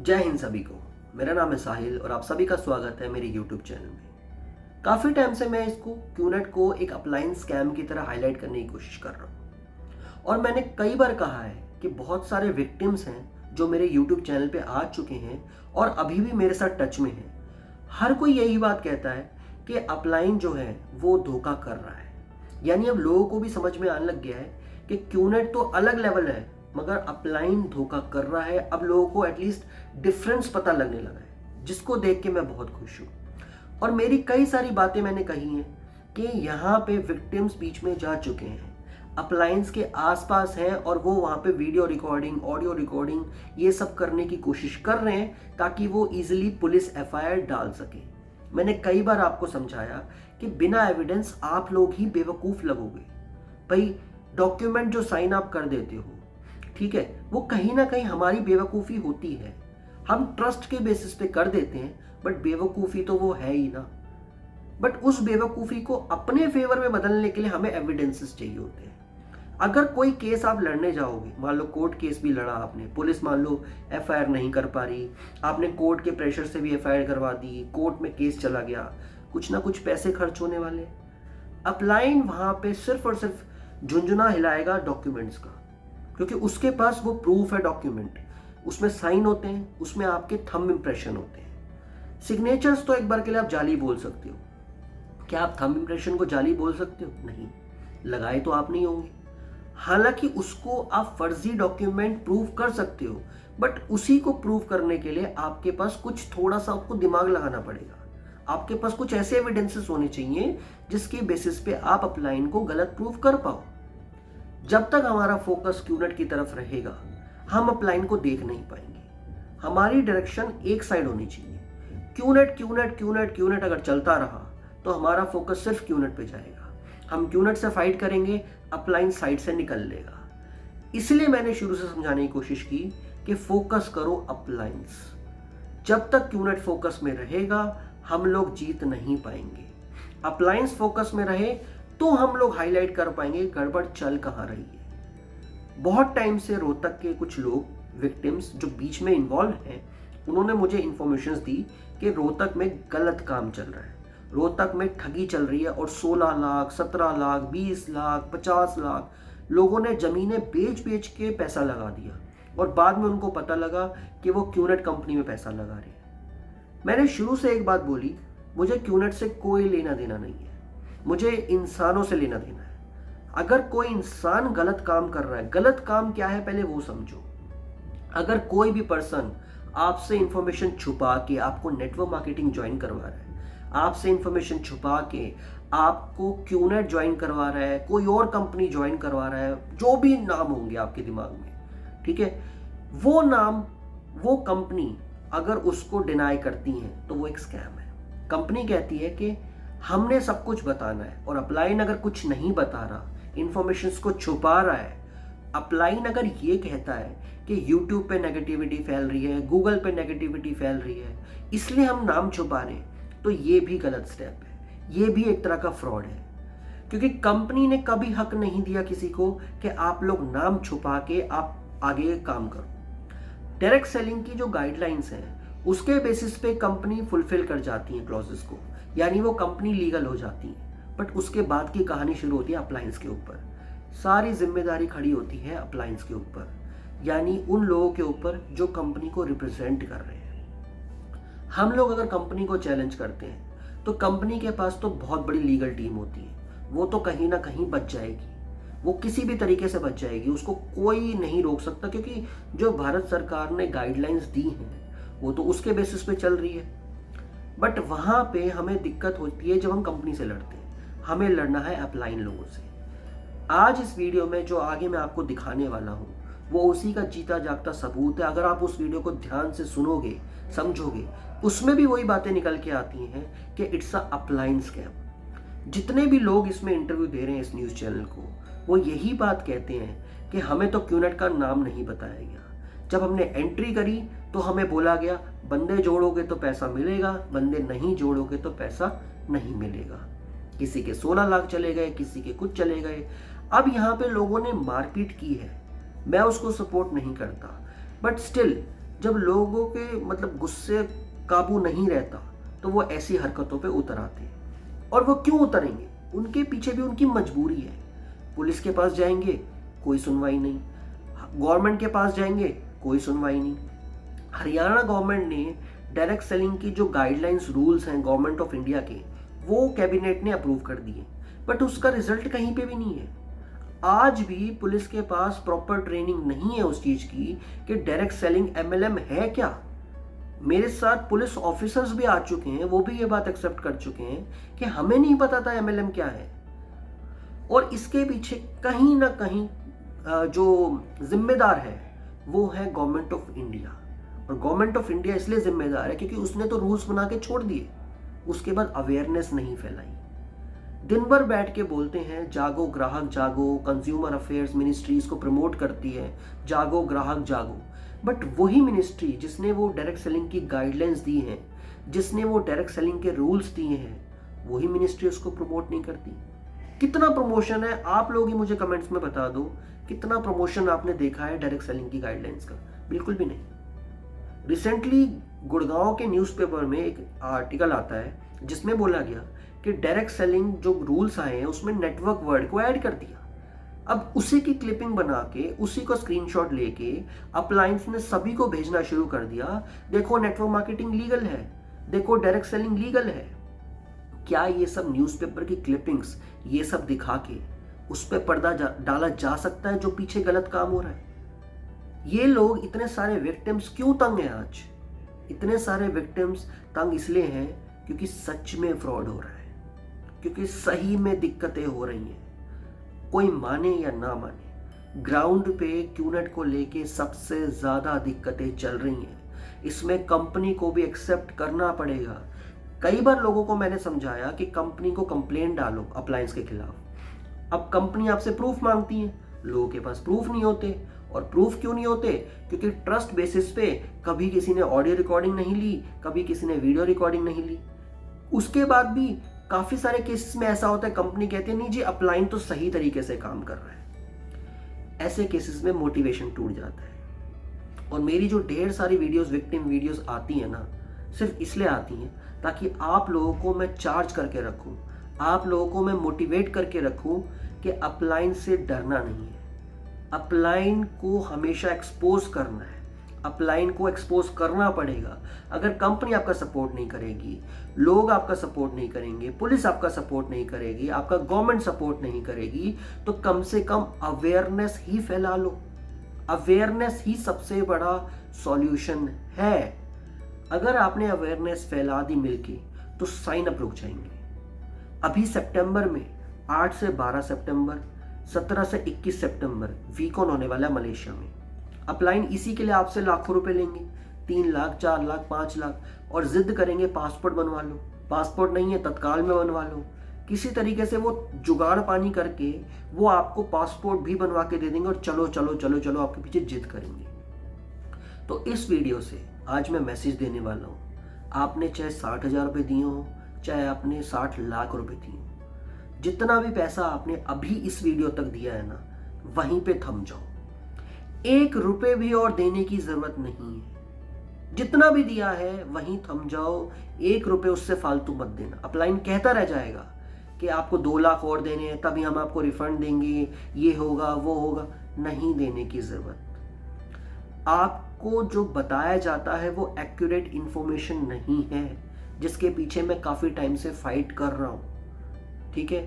जय हिंद सभी को। मेरा नाम है साहिल और आप सभी का स्वागत है मेरे YouTube चैनल में। काफ़ी टाइम से मैं इसको क्यूनेट को एक अप्लायंस स्कैम की तरह हाईलाइट करने की कोशिश कर रहा हूँ और मैंने कई बार कहा है कि बहुत सारे विक्टिम्स हैं जो मेरे YouTube चैनल पे आ चुके हैं और अभी भी मेरे साथ टच में हैं। हर कोई यही बात कहता है कि अपलाइन जो है वो धोखा कर रहा है। यानी अब लोगों को भी समझ में आने लग गया है कि क्यूनेट तो अलग लेवल है मगर अपलाइन धोखा कर रहा है। अब लोगों को एटलीस्ट डिफरेंस पता लगने लगा है, जिसको देख के मैं बहुत खुश हूँ। और मेरी कई सारी बातें मैंने कही हैं कि यहाँ पे विक्टिम्स बीच में जा चुके हैं, अपलायंस के आसपास हैं और वो वहाँ पे वीडियो रिकॉर्डिंग, ऑडियो रिकॉर्डिंग ये सब करने की कोशिश कर रहे हैं ताकि वो इजीली पुलिस एफआईआर डाल सके। मैंने कई बार आपको समझाया कि बिना एविडेंस आप लोग ही बेवकूफ़ लगोगे। भाई डॉक्यूमेंट जो साइन आप कर देते हो, ठीक है, वो कहीं ना कहीं हमारी बेवकूफ़ी होती है। हम ट्रस्ट के बेसिस पे कर देते हैं बट बेवकूफ़ी तो वो है ही ना। बट उस बेवकूफ़ी को अपने फेवर में बदलने के लिए हमें एविडेंसेस चाहिए होते हैं। अगर कोई केस आप लड़ने जाओगे, मान लो कोर्ट केस भी लड़ा आपने, पुलिस मान लो एफआईआर नहीं कर पा रही, आपने कोर्ट के प्रेशर से भी एफआईआर करवा दी, कोर्ट में केस चला गया, कुछ ना कुछ पैसे खर्च होने वाले। अपलाइन वहाँ पे सिर्फ और सिर्फ झुंझुना हिलाएगा डॉक्यूमेंट्स का, क्योंकि उसके पास वो प्रूफ है डॉक्यूमेंट, उसमें साइन होते हैं, उसमें आपके थंब इंप्रेशन होते हैं। सिग्नेचर्स तो एक बार के लिए आप जाली बोल सकते हो। क्या आप थंब इंप्रेशन को जाली बोल सकते हो? नहीं, लगाए तो आप नहीं होंगे। हालांकि उसको आप फर्जी डॉक्यूमेंट प्रूव कर सकते हो, बट उसी को प्रूव करने के लिए आपके पास कुछ थोड़ा सा आपको दिमाग लगाना पड़ेगा। आपके पास कुछ ऐसे एविडेंसेस होने चाहिए जिसके बेसिस पे आप अपलाइन को गलत प्रूव कर पाओ। जब तक हमारा फोकस क्यूनेट की तरफ रहेगा हम अपलाइन को देख नहीं पाएंगे। हमारी डायरेक्शन एक साइड होनी चाहिए। क्यूनेट क्यूनेट क्यूनेट क्यूनेट अगर चलता रहा तो हमारा फोकस सिर्फ क्यूनेट पे जाएगा। हम क्यूनेट से फाइट करेंगे, अपलाइन साइड से निकल लेगा। इसलिए मैंने शुरू से समझाने की कोशिश की कि फोकस करो अपलाइंस। जब तक क्यूनेट फोकस में रहेगा हम लोग जीत नहीं पाएंगे। अपलाइंस फोकस में रहे तो हम लोग हाईलाइट कर पाएंगे गड़बड़ चल कहाँ रही है। बहुत टाइम से रोहतक के कुछ लोग विक्टिम्स जो बीच में इन्वॉल्व हैं, उन्होंने मुझे इंफॉर्मेशन दी कि रोहतक में गलत काम चल रहा है, रोहतक में ठगी चल रही है और 16 लाख, 17 लाख, 20 लाख, 50 लाख लोगों ने ज़मीनें बेच बेच के पैसा लगा दिया और बाद में उनको पता लगा कि वो क्यूनेट कंपनी में पैसा लगा रहे हैं। मैंने शुरू से एक बात बोली, मुझे क्यूनेट से कोई लेना देना नहीं है, मुझे इंसानों से लेना देना है। अगर कोई इंसान गलत काम कर रहा है, गलत काम क्या है पहले वो समझो। अगर कोई भी पर्सन आपसे इंफॉर्मेशन छुपा के आपको नेटवर्क मार्केटिंग ज्वाइन करवा रहा है, आपसे इंफॉर्मेशन छुपा के आपको क्यूनेट ज्वाइन करवा रहा है, कोई और कंपनी ज्वाइन करवा रहा है, जो भी नाम होंगे आपके दिमाग में, ठीक है, वो नाम, वो कंपनी अगर उसको डिनाई करती है तो वो एक स्कैम है। कंपनी कहती है कि हमने सब कुछ बताना है और अपलाइन अगर कुछ नहीं बता रहा, इंफॉर्मेशन को छुपा रहा है, अपलाइन अगर ये कहता है कि YouTube पे नेगेटिविटी फैल रही है, गूगल पे नेगेटिविटी फैल रही है, इसलिए हम नाम छुपा रहे हैं, तो ये भी गलत स्टेप है, ये भी एक तरह का फ्रॉड है। क्योंकि कंपनी ने कभी हक नहीं दिया किसी को कि आप लोग नाम छुपा के आप आगे काम करो। डायरेक्ट सेलिंग की जो गाइडलाइंस हैं उसके बेसिस पे कंपनी फुलफिल कर जाती है क्लॉजेस को, यानी वो कंपनी लीगल हो जाती है। बट उसके बाद की कहानी शुरू होती है अप्लायंस के ऊपर। सारी जिम्मेदारी खड़ी होती है अप्लायंस के ऊपर, यानी उन लोगों के ऊपर जो कंपनी को रिप्रेजेंट कर रहे हैं। हम लोग अगर कंपनी को चैलेंज करते हैं तो कंपनी के पास तो बहुत बड़ी लीगल टीम होती है, वो तो कहीं ना कहीं बच जाएगी, वो किसी भी तरीके से बच जाएगी, उसको कोई नहीं रोक सकता, क्योंकि जो भारत सरकार ने गाइडलाइंस दी हैं वो तो उसके बेसिस पे चल रही है। बट वहाँ पे हमें दिक्कत होती है जब हम कंपनी से लड़ते हैं, हमें लड़ना है अपलाइन लोगों से। आज इस वीडियो में जो आगे मैं आपको दिखाने वाला हूँ वो उसी का जीता जागता सबूत है। अगर आप उस वीडियो को ध्यान से सुनोगे, समझोगे, उसमें भी वही बातें निकल के आती हैं कि इट्स अ अपलाइन स्कैम। जितने भी लोग इसमें इंटरव्यू दे रहे हैं इस न्यूज़ चैनल को, वो यही बात कहते हैं कि हमें तो क्यूनेट का नाम नहीं बताया गया। जब हमने एंट्री करी तो हमें बोला गया बंदे जोड़ोगे तो पैसा मिलेगा, बंदे नहीं जोड़ोगे तो पैसा नहीं मिलेगा। किसी के 16 लाख चले गए, किसी के कुछ चले गए। अब यहाँ पे लोगों ने मारपीट की है, मैं उसको सपोर्ट नहीं करता, बट स्टिल जब लोगों के मतलब गुस्से काबू नहीं रहता तो वो ऐसी हरकतों पे उतर आते हैं। और वो क्यों उतरेंगे? उनके पीछे भी उनकी मजबूरी है। पुलिस के पास जाएंगे, कोई सुनवाई नहीं। गवर्नमेंट के पास जाएंगे, कोई सुनवाई नहीं। हरियाणा गवर्नमेंट ने डायरेक्ट सेलिंग की जो गाइडलाइंस रूल्स हैं गवर्नमेंट ऑफ इंडिया के, वो कैबिनेट ने अप्रूव कर दिए, बट उसका रिजल्ट कहीं पे भी नहीं है। आज भी पुलिस के पास प्रॉपर ट्रेनिंग नहीं है उस चीज की कि डायरेक्ट सेलिंग एमएलएम है क्या। मेरे साथ पुलिस ऑफिसर्स भी आ चुके हैं, वो भी ये बात एक्सेप्ट कर चुके हैं कि हमें नहीं पता था एमएलएम क्या है। और इसके पीछे कहीं ना कहीं जो जिम्मेदार है वो है गवर्नमेंट ऑफ इंडिया। और गवर्नमेंट ऑफ इंडिया इसलिए जिम्मेदार है क्योंकि उसने तो रूल्स बना के छोड़ दिए, उसके बाद अवेयरनेस नहीं फैलाई। दिन भर बैठ के बोलते हैं जागो ग्राहक जागो, कंज्यूमर अफेयर्स मिनिस्ट्री इसको प्रमोट करती है, जागो ग्राहक जागो। बट वही मिनिस्ट्री जिसने वो डायरेक्ट सेलिंग की गाइडलाइंस दी हैं, जिसने वो डायरेक्ट सेलिंग के रूल्स दिए हैं, वही मिनिस्ट्री उसको प्रमोट नहीं करती। कितना प्रमोशन है आप लोग ही मुझे कमेंट्स में बता दो, कितना प्रमोशन आपने देखा है डायरेक्ट सेलिंग की गाइडलाइंस का? बिल्कुल भी नहीं। रिसेंटली गुड़गांव के न्यूज़पेपर में एक आर्टिकल आता है जिसमें बोला गया कि डायरेक्ट सेलिंग जो रूल्स आए हैं उसमें नेटवर्क वर्ड को ऐड कर दिया। अब उसी की क्लिपिंग बना के, उसी को स्क्रीनशॉट लेके अप्लायंस ने सभी को भेजना शुरू कर दिया, देखो नेटवर्क मार्केटिंग लीगल है, देखो डायरेक्ट सेलिंग लीगल है। क्या ये सब न्यूज़पेपर की क्लिपिंग्स ये सब दिखा के उस पर पर्दा डाला जा सकता है जो पीछे गलत काम हो रहा है? ये लोग इतने सारे विक्टिम्स क्यों तंग हैं आज? इतने सारे विक्टिम्स तंग इसलिए हैं क्योंकि सच में फ्रॉड हो रहा है, क्योंकि सही में दिक्कतें हो रही हैं। कोई माने या ना माने, ग्राउंड पे क्यूनेट को लेके सबसे ज्यादा दिक्कतें चल रही हैं। इसमें कंपनी को भी एक्सेप्ट करना पड़ेगा। कई बार लोगों को मैंने समझाया कि कंपनी को कंप्लेंट डालो अप्लायंस के खिलाफ। अब कंपनी आपसे प्रूफ मांगती है, लोगों के पास प्रूफ नहीं होते। और प्रूफ क्यों नहीं होते? क्योंकि ट्रस्ट बेसिस पे कभी किसी ने ऑडियो रिकॉर्डिंग नहीं ली, कभी किसी ने वीडियो रिकॉर्डिंग नहीं ली। उसके बाद भी काफी सारे केसेस में ऐसा होता है, कंपनी कहती है नहीं जी अप्लाइन तो सही तरीके से काम कर रहा है। ऐसे केसेस में मोटिवेशन टूट जाता है। और मेरी जो ढेर सारी वीडियोस, विक्टिम वीडियोस आती है ना, सिर्फ इसलिए आती हैं ताकि आप लोगों को मैं चार्ज करके रखूं, आप लोगों को मैं मोटिवेट करके रखूं कि अपलाइन से डरना नहीं है। अपलाइन को हमेशा एक्सपोज करना है, अपलाइन को एक्सपोज करना पड़ेगा। अगर कंपनी आपका सपोर्ट नहीं करेगी, लोग आपका सपोर्ट नहीं करेंगे, पुलिस आपका सपोर्ट नहीं करेगी, आपका गवर्नमेंट सपोर्ट नहीं करेगी, तो कम से कम अवेयरनेस ही फैला लो। अवेयरनेस ही सबसे बड़ा सॉल्यूशन है। अगर आपने अवेयरनेस फैला दी मिलके तो साइन अप रुक जाएंगे। अभी सितंबर में 8 से 12 सितंबर, 17 से 21 सितंबर वीकॉन होने वाला है मलेशिया में। अपलाइन इसी के लिए आपसे लाखों रुपए लेंगे, 3 लाख, 4 लाख, 5 लाख, और जिद करेंगे पासपोर्ट बनवा लो, पासपोर्ट नहीं है तत्काल में बनवा लो। किसी तरीके से वो जुगाड़ पानी करके वो आपको पासपोर्ट भी बनवा के दे देंगे और चलो चलो चलो चलो आपके पीछे जिद करेंगे। तो इस वीडियो से आज मैं मैसेज देने वाला हूँ, आपने चाहे 60,000 रुपये दिए हो, चाहे आपने 60 लाख रुपए दिए हो, जितना भी पैसा आपने अभी इस वीडियो तक दिया है ना, वहीं पे थम जाओ। 1 रुपए भी और देने की जरूरत नहीं है। जितना भी दिया है वहीं थम जाओ, 1 रुपए उससे फालतू मत देना। अपलाइन कहता रह जाएगा कि आपको 2 लाख और देने हैं, तभी हम आपको रिफंड देंगे, ये होगा वो होगा। नहीं देने की जरूरत। आपको जो बताया जाता है वो एक्यूरेट इंफॉर्मेशन नहीं है, जिसके पीछे मैं काफी टाइम से फाइट कर रहा हूं। ठीक है,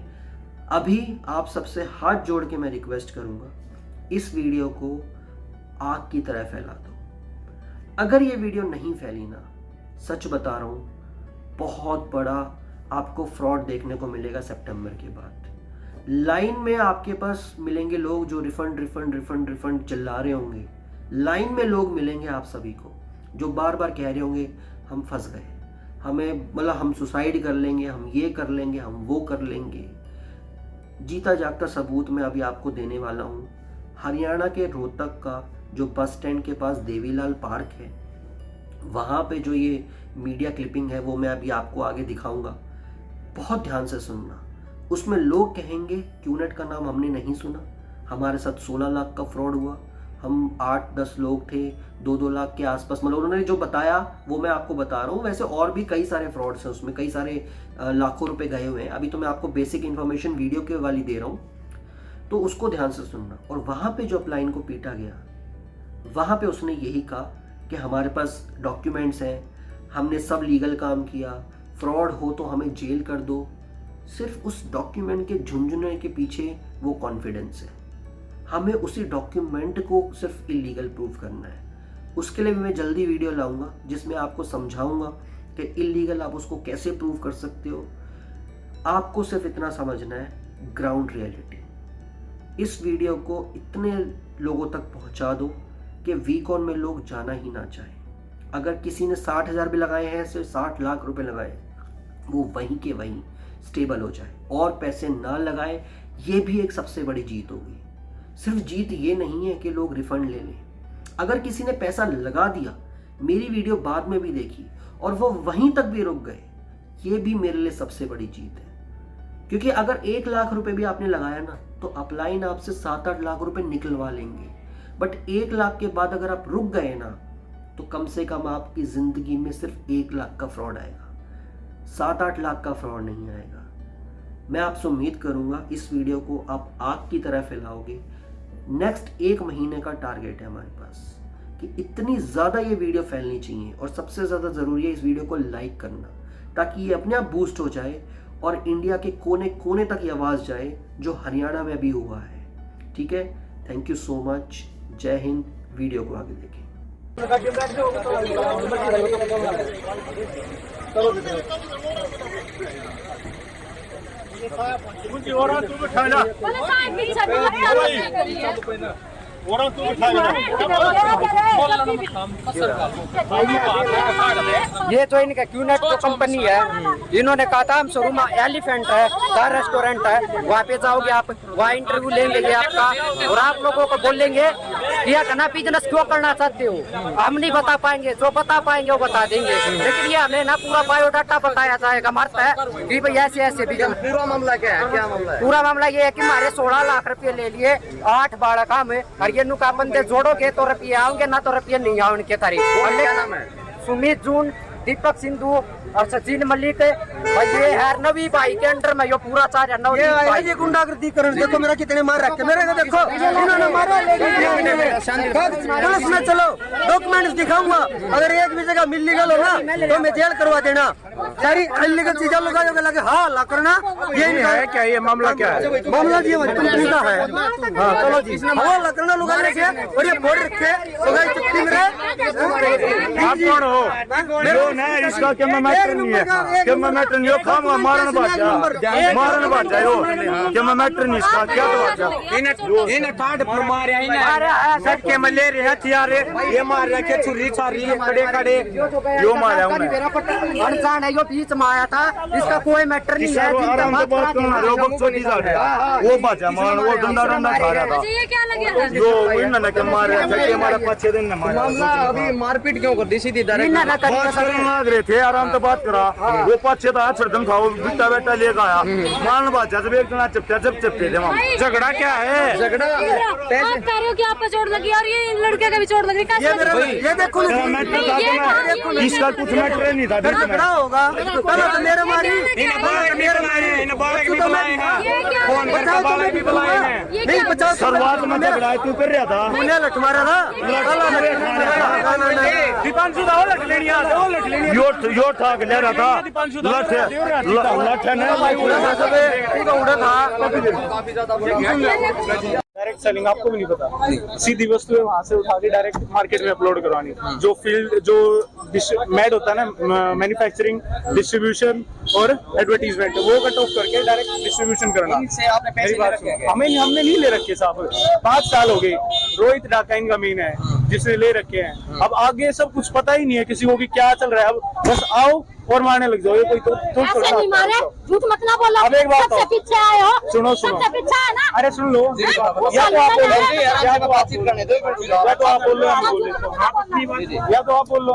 अभी आप सबसे हाथ जोड़ के मैं रिक्वेस्ट करूंगा, इस वीडियो को आग की तरह फैला दो। अगर ये वीडियो नहीं फैली ना, सच बता रहा हूं, बहुत बड़ा आपको फ्रॉड देखने को मिलेगा सितंबर के बाद। लाइन में आपके पास मिलेंगे लोग जो रिफंड रिफंड रिफंड रिफंड चिल्ला रहे होंगे। लाइन में लोग मिलेंगे आप सभी को जो बार बार कह रहे होंगे हम फंस गए, हमें मतलब हम सुसाइड कर लेंगे, हम ये कर लेंगे, हम वो कर लेंगे। जीता जागता सबूत मैं अभी आपको देने वाला हूँ। हरियाणा के रोहतक का जो बस स्टैंड के पास देवीलाल पार्क है, वहाँ पे जो ये मीडिया क्लिपिंग है वो मैं अभी आपको आगे दिखाऊंगा। बहुत ध्यान से सुनना। उसमें लोग कहेंगे क्यूनेट का नाम हमने नहीं सुना, हमारे साथ 16 लाख का फ्रॉड हुआ, हम 8-10 लोग थे, 2-2 लाख के आसपास, मतलब उन्होंने जो बताया वो मैं आपको बता रहा हूँ। वैसे और भी कई सारे फ्रॉड्स हैं उसमें, कई सारे लाखों रुपए गए हुए हैं। अभी तो मैं आपको बेसिक इन्फॉर्मेशन वीडियो के वाली दे रहा हूँ, तो उसको ध्यान से सुनना। और वहाँ पे जो अपलाइन को पीटा गया, वहाँ पे उसने यही कहा कि हमारे पास डॉक्यूमेंट्स हैं, हमने सब लीगल काम किया, फ्रॉड हो तो हमें जेल कर दो। सिर्फ उस डॉक्यूमेंट के झुंझुने के पीछे वो कॉन्फिडेंस है। हमें उसी डॉक्यूमेंट को सिर्फ इलीगल प्रूव करना है। उसके लिए मैं जल्दी वीडियो लाऊंगा जिसमें आपको समझाऊंगा कि इलीगल आप उसको कैसे प्रूव कर सकते हो। आपको सिर्फ इतना समझना है, ग्राउंड रियलिटी। इस वीडियो को इतने लोगों तक पहुंचा दो कि वीकॉन में लोग जाना ही ना चाहें। अगर किसी ने 60,000 भी लगाए हैं, सिर्फ 60 लाख रुपए लगाए, वो वहीं के वहीं स्टेबल हो जाए और पैसे ना लगाए, ये भी एक सबसे बड़ी जीत होगी। सिर्फ जीत ये नहीं है कि लोग रिफंड ले लें। अगर किसी ने पैसा लगा दिया, मेरी वीडियो बाद में भी देखी और वो वहीं तक भी रुक गए, ये भी मेरे लिए सबसे बड़ी जीत है। क्योंकि अगर 1 लाख रुपए भी आपने लगाया ना, तो अपलाइन आपसे 7-8 लाख रुपए निकलवा लेंगे। बट 1 लाख के बाद अगर आप रुक गए ना, तो कम से कम आपकी जिंदगी में सिर्फ 1 लाख का फ्रॉड आएगा, 7-8 लाख का फ्रॉड नहीं आएगा। मैं आपसे उम्मीद करूंगा इस वीडियो को आप आग की तरह फैलाओगे। नेक्स्ट 1 महीने का टारगेट है हमारे पास कि इतनी ज़्यादा ये वीडियो फैलनी चाहिए, और सबसे ज़्यादा ज़रूरी है इस वीडियो को लाइक करना, ताकि ये अपने आप बूस्ट हो जाए और इंडिया के कोने कोने तक ये आवाज़ जाए जो हरियाणा में भी हुआ है। ठीक है, थैंक यू सो मच, जय हिंद। वीडियो को आगे देखें। ये तो इनका क्यूनेट तो कंपनी है। इन्होंने कहा था हम शोरूम एलिफेंट है, कार रेस्टोरेंट है, वहाँ पे जाओगे आप, वहाँ इंटरव्यू लेंगे ये आपका, और आप लोगों को बोलेंगे कि अपना बिजनेस क्यों करना चाहते हो। हम नहीं बता पाएंगे, जो बता पाएंगे वो बता देंगे, लेकिन ये हमें ना पूरा बायोडाटा बताया जाएगा हमारा है कि भाई ऐसे ऐसे बिजनेस। पूरा मामला क्या है? क्या मामला है? पूरा मामला ये है कि हमारे 16 लाख रुपए ले लिए, 8 बाड़ा काम है, और ये नुका बंदे जोड़ोगे तो रुपये आओगे, ना तो रुपये नहीं आओ उनके तारीफ। क्या नाम है? सुमित जून, दीपक सिंधु और सचिन मलिक। और ये है नवी भाई के अंडर में यो पूरा चार है। ये गुंडागर्दी करण देखो मेरा कितने मार रखे, मेरे को देखो इन्होंने मारा। पुलिस में चलो, डॉक्यूमेंट्स दिखाऊंगा, अगर एक भी जगह इलीगल हो ना तो मैं जेल करवा देना। सारी इलीगल चीजें लोग लगे हाँ ला करना, ये है क्या? ये मामला क्या है? मामला जी हमारी कंपनी का है। हाँ चलो जी, हाँ ला करना लोग रखे और ये बोर्ड रखे चुप्पी में। आप कौन हो? जो ना इसका क्या मैटर नहीं है, क्या मैटर नहीं हो, खाऊंगा मारन बाजा हो, क्या मैटर नहीं इसका, क्या तो बाजा इन काट मारे सट के मलेरे हथियार ये मार रखे, छुरी छारी खड़े खड़े जो मारा उन्हें अनजान है, यो बीच में आया था, इसका कोई मैटर नहीं है। वो बाजा मान, वो डंडा डंडा खा रहा था, ये क्या लगे था? जो इन्होंने क्या मारा, हमारा 5-6 दिन ने मारा। अभी मारपीट क्यों कर दी? सीधी लग रहे थे, आराम से बात करा, वो 5-6 था छड़कन खाओ, बिट्टा बेटा लेकर आया, मान बाजा जब एक जना चपटे थे वहाँ। झगड़ा क्या है? झगड़ा आप कह रहे हो कि आपको चोट लगी और ये लड़के का भी चोट लग रही है। ये देखो इसका कुछ मैटर नहीं था, झगड़ा होगा तो मेरे मारी शुरुआत में झगड़ा तू कर रहा था, लट मारा था। यो ठाक ले रहा था, लठ डायरेक्ट सेलिंग आपको भी नहीं पता, सीधी वस्तु है वहाँ से उठा के डायरेक्ट मार्केट में अपलोड करवानी। जो फील्ड जो मैड होता है ना, मैन्युफैक्चरिंग, डिस्ट्रीब्यूशन और एडवर्टीजमेंट, वो कट ऑफ करके डायरेक्ट डिस्ट्रीब्यूशन करना। मेरी बात सुनो, हमने नहीं ले रखे साहब, 5 साल हो गए। रोहित डाका इनका मेन है जिसने ले रखे हैं। अब आगे सब कुछ पता ही नहीं है किसी को कि क्या चल रहा है। अब बस आओ और मारने लग जाओ, ये कोई तो ऐसे नहीं मारे, झूठ मत ना बोलो। अब एक बात सबसे बताओ। पीछे आए हो, सुनो सबसे पीछे है ना। अरे सुन लो, या तो आप बोलो, या तो आप बोलो, हम बोल लेते हैं, या तो आप बोल लो।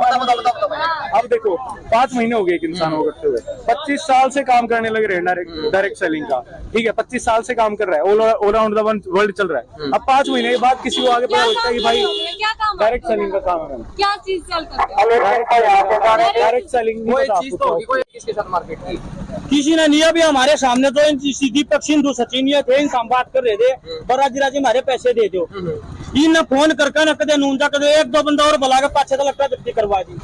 अब देखो 5 महीने हो गए एक इंसान को करते हुए, 25 साल से काम करने लगे रहे डायरेक्ट सेलिंग का, ठीक है, 25 साल से काम कर रहा है, ऑल अराउंड द वर्ल्ड चल रहा है। अब 5 महीने के बाद किसी को आगे पता लगता है कि भाई क्या काम, डायरेक्ट सेलिंग का काम है, क्या चीज सेल करते हो? डायरेक्ट सेलिंग किसके साथ मार्केट की? किसी ने नहीं। अभी हमारे सामने तो दीपक सिंधु सचिन ये थे, इनसे हम बात कर रहे थे, बराजी राजी हमारे पैसे दे दो। इन फोन करके न कदे नूंजा कदे 1-2 बंदा और बुला के पाछे तो लगता है जब्ती करवा दी,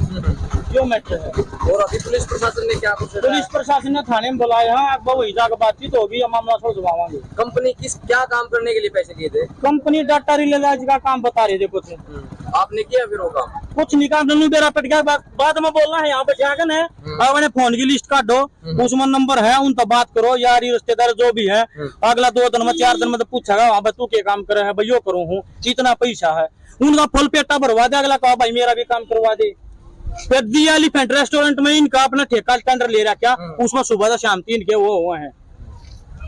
जो मैटर है। और अभी पुलिस प्रशासन ने क्या कुछ, पुलिस प्रशासन ने थाने में बुलाया, हाँ अब वही जाकर बातचीत होगी, हम मामला सुलझवाएंगे। कंपनी क्या काम करने के लिए पैसे दिए थे? कंपनी डाटा रिलेज का काम बता रहे थे कुछ, आपने किया फिर वो काम? कुछ नहीं काम, नन्नू बेरा पट गया। बाद में बोलना है यहाँ पे जाकर है, अपने फोन की लिस्ट काटो, उसमें नंबर है, उन तो बात करो, यार रिश्तेदार जो भी है, अगला 2 दिन में 4 दिन में तो पूछेगा वहाँ पे तू क्या काम करे है, भाई यो करूँ हूँ, इतना पैसा है, उनका फुल पेटा भरवा दे, अगला कहा भाई मेरा भी काम करवा दे। फिर दी एलिफेंट रेस्टोरेंट में इनका अपना ठेका टेंडर ले रखा, उसमें सुबह से शाम 3 के वो हुए हैं,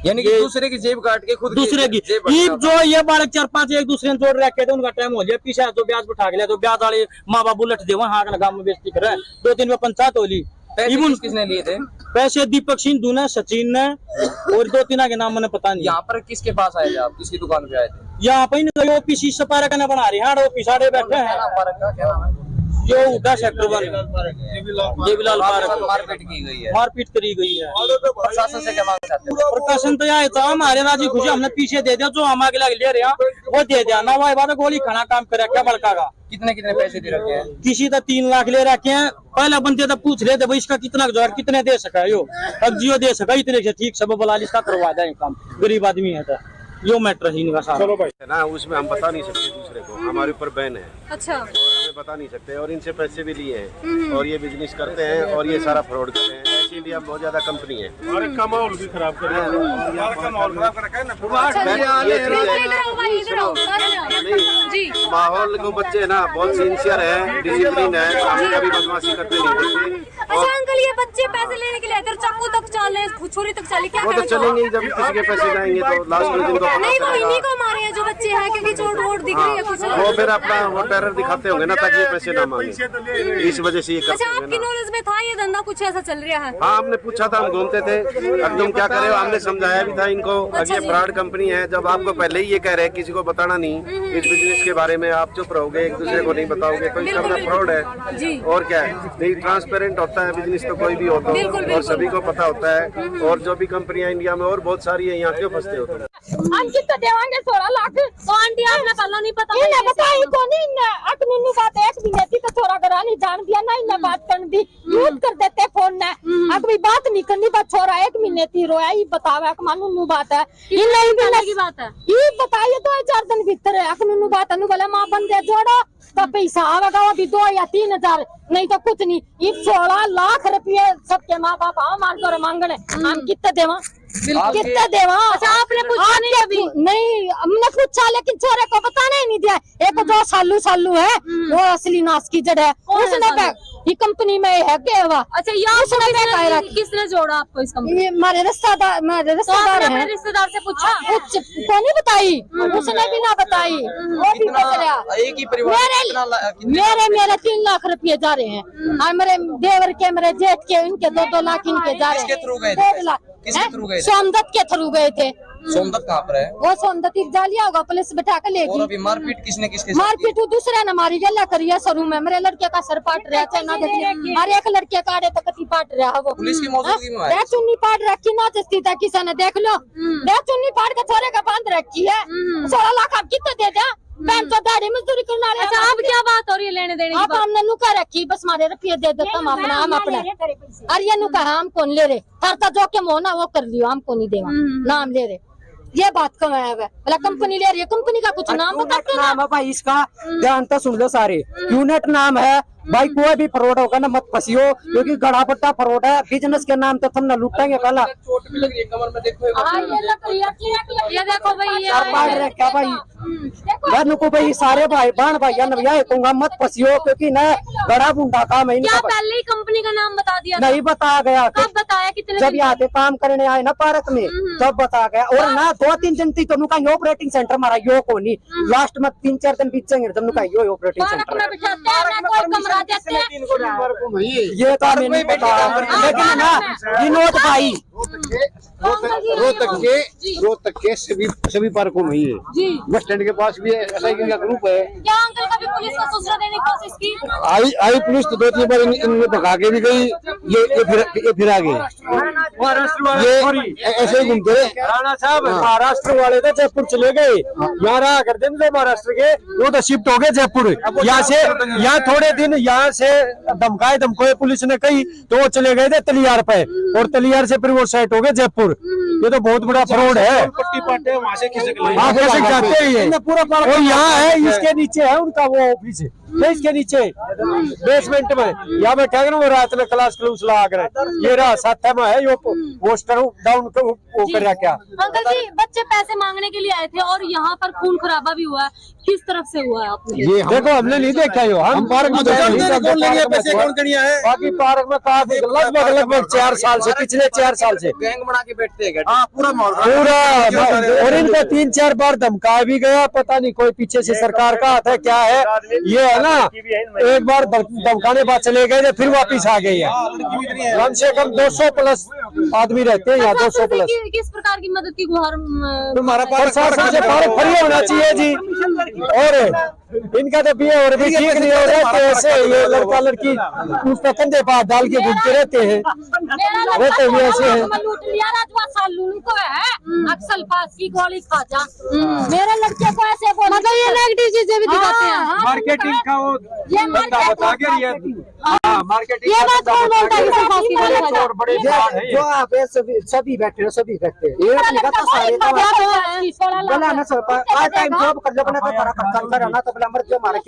यानी कि दूसरे की जेब काट के खुद दूसरे की ये जो ये बालक 4-5 एक दूसरे ने जोड़ रखे थे, उनका टाइम हो गया, पीछे तो ब्याज उठा के लिया, तो ब्याज वाले माँ बाप उलट दे वहाँ गाँव में बेइज्जती कर रहा है। 2-3 में पंचायत हो ली। किसने लिए थे पैसे? दीपक सिंधु ने, सचिन ने और 2-3 के नाम मैंने पता नहीं। यहाँ पर किसके पास आए थे आप, किसकी दुकान पे आए थे? यहाँ पे ओपीसी सपारा का बना रहे हैं, ऑफिस आड़े बैठे हैं, क्या नाम है? जो उदा सेक्टर 1 देवीलाल पार्क मारपीट की गई है, मारपीट करी गई है। प्रशासन से क्या मांग चाहते हैं? प्रकाशन तो यहाँ था हमारे राजी खुशी, हमने पीछे दे दिया, जो हम आगे ले रहे हैं वो दे दिया ना, वही बात गोली खाना काम करे क्या बड़का का। कितने पैसे दे रखे हैं? किसी तो 3 लाख ले रखे हैं, पहले बंदे तो पूछ रहे थे भाई इसका कितना जोर कितने दे सका यो, अब जियो दे सका इतने से, ठीक सब बुला इसका करवा दें काम, गरीब आदमी है तो यो मैटर है इनका सारा। चलो भाई ना, उसमें हम बता नहीं सकते दूसरे को, हमारे ऊपर बैन है, अच्छा, और हमें बता नहीं सकते, और इनसे पैसे भी लिए हैं और ये बिजनेस करते हैं और ये सारा फ्रॉड कर रहे हैं। ऐसी इंडिया में बहुत ज्यादा कंपनी है और इनका माहौल भी खराब कर रहे हैं, जी माहौल को बच्चे ना बहुत सिंसियर है, डिसिप्लिन है, हम कभी बदमाशी करते नहीं बच्चे। अच्छा अंकल, ये बच्चे पैसे लेने के लिए इधर चाकू तक चाले, छुरी तक चाले, क्या वो तो चलेंगे ही, जब किसी के पैसे जाएंगे तो लास्ट में जिनको पता नहीं, वो चलेगा इन्हीं को मारे हैं जो बच्चे हैं, क्योंकि चोट वोट दिख रही है कुछ। वो फिर अपना वो टेरर दिखाते होंगे ना, ताकि ये पैसे ना मांगे, इस वजह से ये करते अच्छा, हैं आपकी ना। नॉलेज में था ये धंधा कुछ ऐसा चल रहा है? हाँ, हमने पूछा था, हम घूमते थे, अब तुम क्या करे, हमने समझाया भी था इनको, अब ये फ्रॉड कंपनी है, जब आपको पहले ही ये कह रहे हैं किसी को बताना नहीं इस बिजनेस के बारे में, आप चुप रहोगे, एक दूसरे को नहीं बताओगे, तो इसका मतलब फ्रॉड है। और क्या है, नहीं ट्रांसपेरेंट होता है बिजनेस तो कोई भी होता है, और सभी को पता होता है, और जो भी कंपनियां इंडिया में और बहुत सारी है, यहाँ क्यों फंसते हो तुम? हम कितना देवांगे 16 लाख? तो आंटी आपने पहले नहीं पता, इन्हें बताई को नहीं, अकनीनु बात एक भी नहीं तो छोरा करा नहीं जान दिया ना, इन्हें बात करनी दी यूज कर देते फोन ने, अभी बात नहीं करनी, बात छोरा 1 महीने थी रोया, ये बतावे अकमानु बात है, इन्हें भी की बात है, ये बताइए 2-4 दिन भीतर है अकनीनु बात, अनु बोले माँ बंदे जोड़ो तो पैसा आवेगा, अभी 2 या 3 हजार, नहीं तो कुछ नहीं। ये 16 लाख रुपये सबके माँ बाप मांग मांगने, हम कितने देवा, कितने देवा? अच्छा, आपने पूछा नहीं अभी? नहीं, हमने पूछा, लेकिन छोरे को बताना ही नहीं दिया। एक जो सालू है वो असली नाश की जड़ है, उसने ये कंपनी में है क्या हुआ? अच्छा, यहाँ किसने जोड़ा आपको इस कंपनी? ये हमारे रिश्तेदार है। रिश्तेदार से पूछा, को नहीं बताई, उसने भी ना बताई, वो भी बच रहा। एक ही परिवार मेरे 3 लाख रुपए जा रहे हैं, और मेरे देवर के, मेरे जेठ के, इनके 2-2 लाख इनके जा रहे हैं। किसके थ्रू गए थे? 1.5 लाख किसके थ्रू गए थे? सोमदत्त के थ्रू गए थे। सोमदत्त कहाँ पर है? वो सोमदत्त जालिया होगा, पुलिस बैठा के और लेगी। अभी मारपीट किसने किसके साथ की? मारपीट दूसरे ने मारी, गला करिए शुरू में, मेरे लड़के का सर पाट रहा है, ना देखिए, और एक लड़के का आड़े तक पाट रहा है, वो पुलिस की मौजूदगी में आए? चुन्नी पाट रखी ना जस्ती था, किसी ने देख लो, चुन्नी पाट के छोरे का बांध रखी है। 16 लाख आप कितने दे दिया? दाढ़ी मजदूरी करने वाले। अच्छा, अब क्या बात हो रही है लेने देने की? अब हमने नुका रखी, बस हमारे रुपये दे देता हम अपना, अरे ये नुका हम कौन ले रहे, तरता जो के मोना वो कर लियो, हमको नहीं देगा, नाम ले रहे, ये बात कमाया है, भला कंपनी ले रही है, कंपनी का कुछ नाम बताते नाम है भाई इसका, ध्यान तो सुन लो सारे, यूनिट नाम है, भाई कोई भी फ्रॉड होगा ना मत फंसियो, क्योंकि गड़ा पट्टा फ्रॉड है, बिजनेस के नाम तो तुम ना लूटेंगे पहला। चोट भी लग रही है कमर में, देखो ये देखो भाई ये सर बाढ़ रहे क्या भाई बहन को भाई सारे भाई बहन भाई भैया कहूंगा मत फंसियो, क्योंकि ना बड़ा बुंडा काम है क्या इनका। पहले ही कंपनी का नाम बता दिया था? नहीं बताया गया, कब बताया? कितने जब दिन? यहाँ पे काम करने आए ना पार्क में तब बताया गया। और ना 2-3 दिन थी तुमने कहा ऑपरेटिंग सेंटर हमारा यो को नहीं, लास्ट में 3-4 दिन बीतेंगे तुमने कहा यो ऑपरेटिंग पार्क सेंटर में बिठाते हैं ना, कोई कमरा देते हैं। ये तो हमें नहीं पता, लेकिन ना विनोद भाई रोहतक के सभी पार्कों में ही है। जी बस स्टैंड के पास भी साइकिल का ग्रुप है। क्या अंकल कभी पुलिस को सूचना देने की कोशिश की? आई पुलिस तो 2-3 बार इनने भगा के भी गई, ये फिर आ गए, ये ऐसे ही घूमते रहे। राणा साहब महाराष्ट्र वाले तो जयपुर चले गए, यहाँ रहा करते थे महाराष्ट्र के, वो तो शिफ्ट हो गए जयपुर। यहाँ से यहाँ थोड़े दिन यहाँ से धमकोए पुलिस ने कही तो वो चले गए थे तलियार पे, और तलियार से फिर वो सेट हो गए जयपुर। ये तो बहुत बड़ा फ्रॉड है। पट्टी पाटे वहाँ से खिसक ले। वहाँ खिसक जाते हैं ये पूरा। और यहाँ है इसके नीचे है उनका वो ऑफिस है, ये इसके नीचे बेसमेंट में। यहाँ मैं क्या करूँ, वो रात में क्लास लगा कर ये रहा साथ में है, यो पोस्टर डाउन वो कर रहा क्या। अंकल जी बच्चे पैसे मांगने के लिए आए थे और यहाँ पर खून खराबा भी हुआ है, किस तरफ से हुआ है आपने? ये देखो हमने नहीं देखा यो, हम पार्क में कौन लेंगे पैसे, कौन करिया है? बाकी पार्क में काफी लगभग 4 साल से, पिछले 4 साल से गैंग बना के बैठते हैं पूरा। और इनको 3-4 बार धमका भी गया, पता नहीं कोई पीछे से सरकार का हाथ है क्या है। ये है ना, एक बार धमकाने बाद चले गए थे, फिर वापिस आ गए हैं। कम से कम 200 प्लस आदमी रहते हैं यहाँ, 200 प्लस। किस प्रकार की मदद की गुहार तुम्हारा प्रशासन से पार्क फ्री होना चाहिए जी। और इनका तो भी और भी ठीक नहीं हो रहा है, ऐसे ये लड़का लड़की उस पर कंधे पर डाल के घूमते रहते हैं, रहते हुए ऐसे हैं। अक्सर पास की गोली खा जा, मेरे लड़के को ऐसे मतलब ये नेगेटिव चीजें भी दिखाते हैं। मार्केटिंग का वो बंदा बता के मार्केटिंग ये बात कौन बोलता है कि सिर्फ फांसी को लेकर जा? और बड़े जो आप सभी बैठे हो सभी करते हैं, ये अपने का सारे सोलह लाख बोला ना सर टाइम जॉब कर लो, बना तो तारा कर ना तो बोला मर जो मारे।